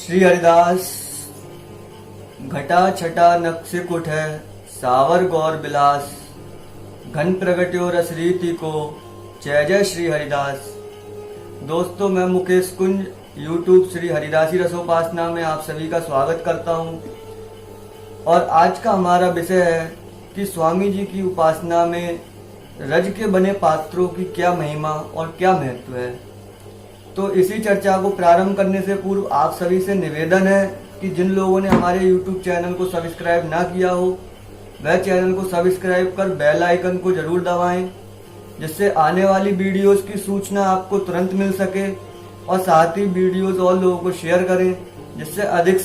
श्री हरिदास घटा छटा नक्श कुट है सावर गौर बिलास घन प्रगट्यो रसरीति को जय जय श्री हरिदास। दोस्तों, मैं मुकेश कुंज यूट्यूब श्री हरिदासी रसोपासना में आप सभी का स्वागत करता हूं और आज का हमारा विषय है कि स्वामी जी की उपासना में रज के बने पात्रों की क्या महिमा और क्या महत्व है। तो इसी चर्चा को प्रारंभ करने से पूर्व आप सभी से निवेदन है कि जिन लोगों ने हमारे YouTube चैनल को सब्सक्राइब ना किया हो वह चैनल को सब्सक्राइब कर बेल आइकन को जरूर दबाएं, जिससे आने वाली वीडियोस की सूचना आपको तुरंत मिल सके और साथ ही वीडियोस और लोगों को शेयर करें जिससे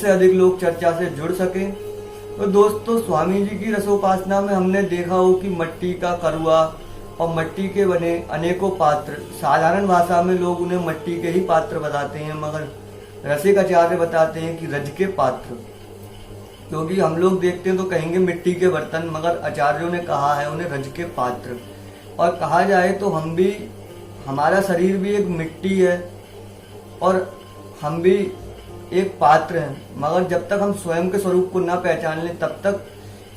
अधिक लोग चर्चा से जुड़ सके। तो दोस्तों, स्वामी जी की रसोपासना में हमने देखा हो कि मिट्टी का करुआ और मिट्टी के बने अनेकों पात्र, साधारण भाषा में लोग उन्हें मिट्टी के ही पात्र बताते हैं, मगर रसिक आचार्य बताते हैं कि रज के पात्र, क्योंकि हम लोग देखते हैं तो कहेंगे मिट्टी के बर्तन, मगर आचार्यों ने कहा है उन्हें रज के पात्र। और कहा जाए तो हम भी, हमारा शरीर भी एक मिट्टी है और हम भी एक पात्र हैं, मगर जब तक हम स्वयं के स्वरूप को न पहचान लें तब तक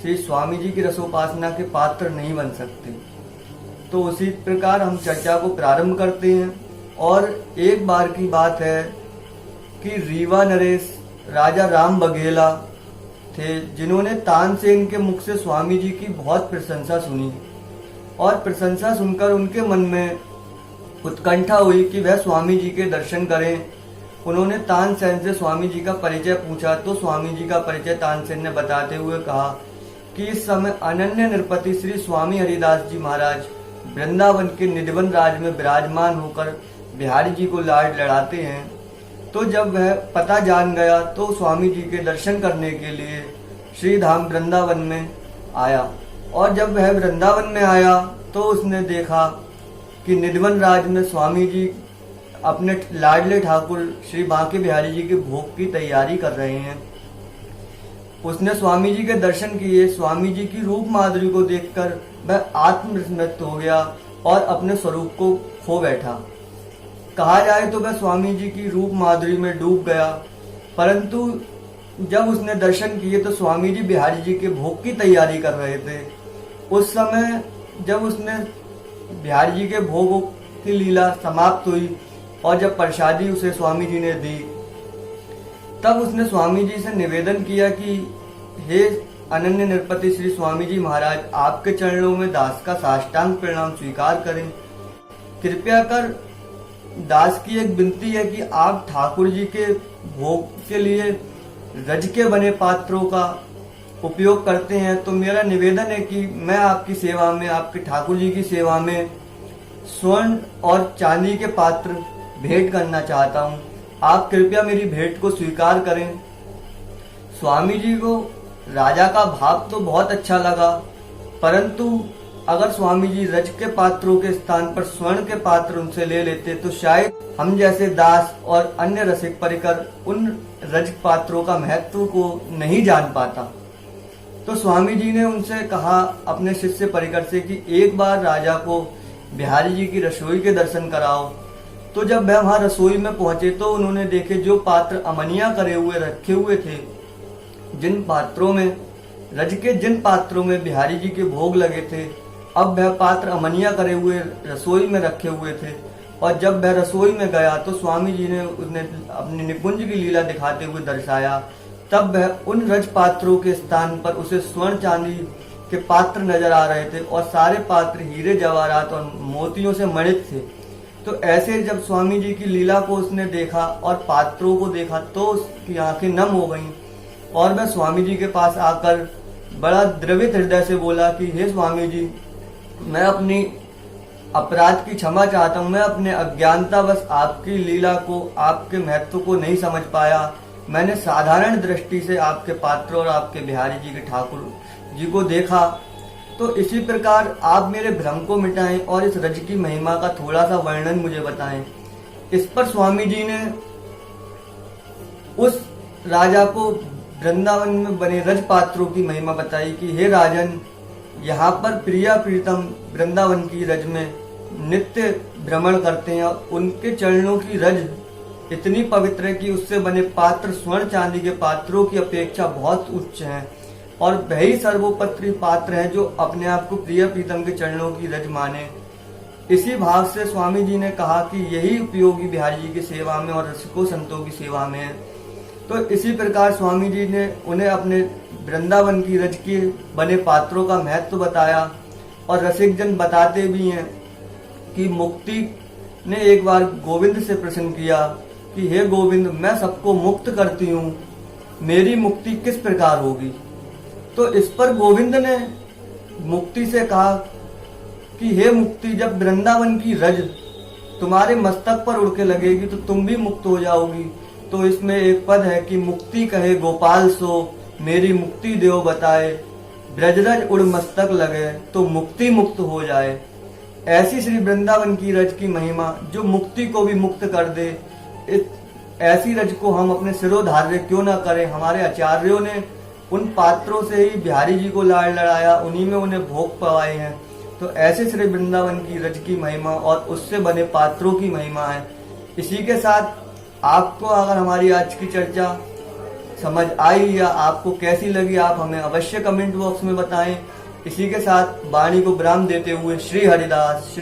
श्री स्वामी जी की रसोपासना के पात्र नहीं बन सकते। तो उसी प्रकार हम चर्चा को प्रारंभ करते हैं। और एक बार की बात है कि रीवा नरेश राजा राम बघेला थे, जिन्होंने तानसेन के मुख से स्वामी जी की बहुत प्रशंसा सुनी और प्रशंसा सुनकर उनके मन में उत्कंठा हुई कि वह स्वामी जी के दर्शन करें। उन्होंने तानसेन से स्वामी जी का परिचय पूछा तो स्वामी जी का परिचय तानसेन ने बताते हुए कहा कि इस समय अनन्य नृपति श्री स्वामी हरिदास जी महाराज वृंदावन के निधवन राज में विराजमान होकर बिहारी जी को लाड लड़ाते हैं। तो जब वह पता जान गया तो स्वामी जी के दर्शन करने के लिए श्री धाम वृंदावन में आया। और जब वह वृंदावन में आया तो उसने देखा कि निधवन राज में स्वामी जी अपने लाडले ठाकुर श्री बांके बिहारी जी के भोग की तैयारी कर रहे हैं। उसने स्वामी जी के दर्शन किए। स्वामी जी की रूप माधुरी को देखकर वह आत्मविस्मृत हो गया और अपने स्वरूप को खो बैठा। कहा जाए तो वह स्वामी जी की रूप माधुरी में डूब गया, परंतु जब उसने दर्शन किए तो स्वामी जी बिहारी जी के भोग की तैयारी कर रहे थे। उस समय जब उसने बिहारी जी के भोग की लीला समाप्त हुई और जब प्रसादी उसे स्वामी जी ने दी, तब उसने स्वामी जी से निवेदन किया कि हे अनन्य नृपति श्री स्वामी जी महाराज, आपके चरणों में दास का साष्टांग प्रणाम स्वीकार करें। कृपया कर दास की एक विनती है कि आप ठाकुर जी के भोग के लिए रज के बने पात्रों का उपयोग करते हैं, तो मेरा निवेदन है कि मैं आपकी सेवा में, आपके ठाकुर जी की सेवा में स्वर्ण और चांदी के पात्र भेंट करना चाहता हूँ। आप कृपया मेरी भेंट को स्वीकार करें। स्वामी जी को राजा का भाव तो बहुत अच्छा लगा, परंतु अगर स्वामी जी रज के पात्रों के स्थान पर स्वर्ण के पात्र उनसे ले लेते तो शायद हम जैसे दास और अन्य रसिक परिकर उन रज पात्रों का महत्व को नहीं जान पाता। तो स्वामी जी ने उनसे कहा, अपने शिष्य परिकर से, कि एक बार राजा को बिहारी जी की रसोई के दर्शन कराओ। तो जब वह वहां रसोई में पहुंचे तो उन्होंने देखे जो पात्र अमनिया करे हुए रखे हुए थे, जिन पात्रों में रज के जिन पात्रों में बिहारी जी के भोग लगे थे, अब वह पात्र अमनिया करे हुए रसोई में रखे हुए थे। और जब वह रसोई में गया तो स्वामी जी ने उन्हें अपनी निकुंज की लीला दिखाते हुए दर्शाया। तब वह उन रज पात्रों के स्थान पर उसे स्वर्ण चांदी के पात्र नजर आ रहे थे और सारे पात्र हीरे जवाहरात और मोतियों से मणित थे। तो ऐसे जब स्वामी जी की लीला को उसने देखा और पात्रों को देखा तो उसकी आंखें नम हो गईं और वह स्वामी जी के पास आकर बड़ा द्रवित हृदय से बोला कि हे स्वामी जी, मैं अपनी अपराध की क्षमा चाहता हूँ। मैं अपने अज्ञानतावश आपकी लीला को, आपके महत्व को नहीं समझ पाया। मैंने साधारण दृष्टि से आपके पात्र और आपके बिहारी जी के ठाकुर जी को देखा। तो इसी प्रकार आप मेरे भ्रम को मिटाएं और इस रज की महिमा का थोड़ा सा वर्णन मुझे बताएं। इस पर स्वामी जी ने उस राजा को वृंदावन में बने रज पात्रों की महिमा बताई कि हे राजन, यहाँ पर प्रिया प्रीतम वृंदावन की रज में नित्य भ्रमण करते हैं। उनके चरणों की रज इतनी पवित्र है कि उससे बने पात्र स्वर्ण चांदी के पात्रों की अपेक्षा बहुत उच्च हैं और वही सर्वोपरि पात्र है जो अपने आप को प्रिय प्रीतम के चरणों की रज माने। इसी भाव से स्वामी जी ने कहा कि यही उपयोगी बिहारी जी की सेवा में और रसिकों संतों की सेवा में है। तो इसी प्रकार स्वामी जी ने उन्हें अपने वृंदावन की रज के बने पात्रों का महत्व बताया और रसिक जन बताते भी हैं कि मुक्ति ने एक बार गोविंद से प्रश्न किया कि हे गोविंद, मैं सबको मुक्त करती हूँ, मेरी मुक्ति किस प्रकार होगी। तो इस पर गोविंद ने मुक्ति से कहा कि हे मुक्ति, जब वृंदावन की रज तुम्हारे मस्तक पर उड़ के लगेगी तो तुम भी मुक्त हो जाओगी। तो इसमें एक पद है कि मुक्ति कहे गोपाल सो, मेरी मुक्ति देव बताए, ब्रजरज उड़ मस्तक लगे तो मुक्ति मुक्त हो जाए। ऐसी श्री वृंदावन की रज की महिमा जो मुक्ति को भी मुक्त कर दे, ऐसी रज को हम अपने सिरोधार्य क्यों ना करें। हमारे आचार्यों ने उन पात्रों से ही बिहारी जी को लाड़ लड़ाया, उन्हीं में उन्हें भोग पवाए हैं। तो ऐसे श्री वृंदावन की रज की महिमा और उससे बने पात्रों की महिमा है। इसी के साथ आपको अगर हमारी आज की चर्चा समझ आई या आपको कैसी लगी, आप हमें अवश्य कमेंट बॉक्स में बताएं। इसी के साथ वाणी को विराम देते हुए श्री हरिदास।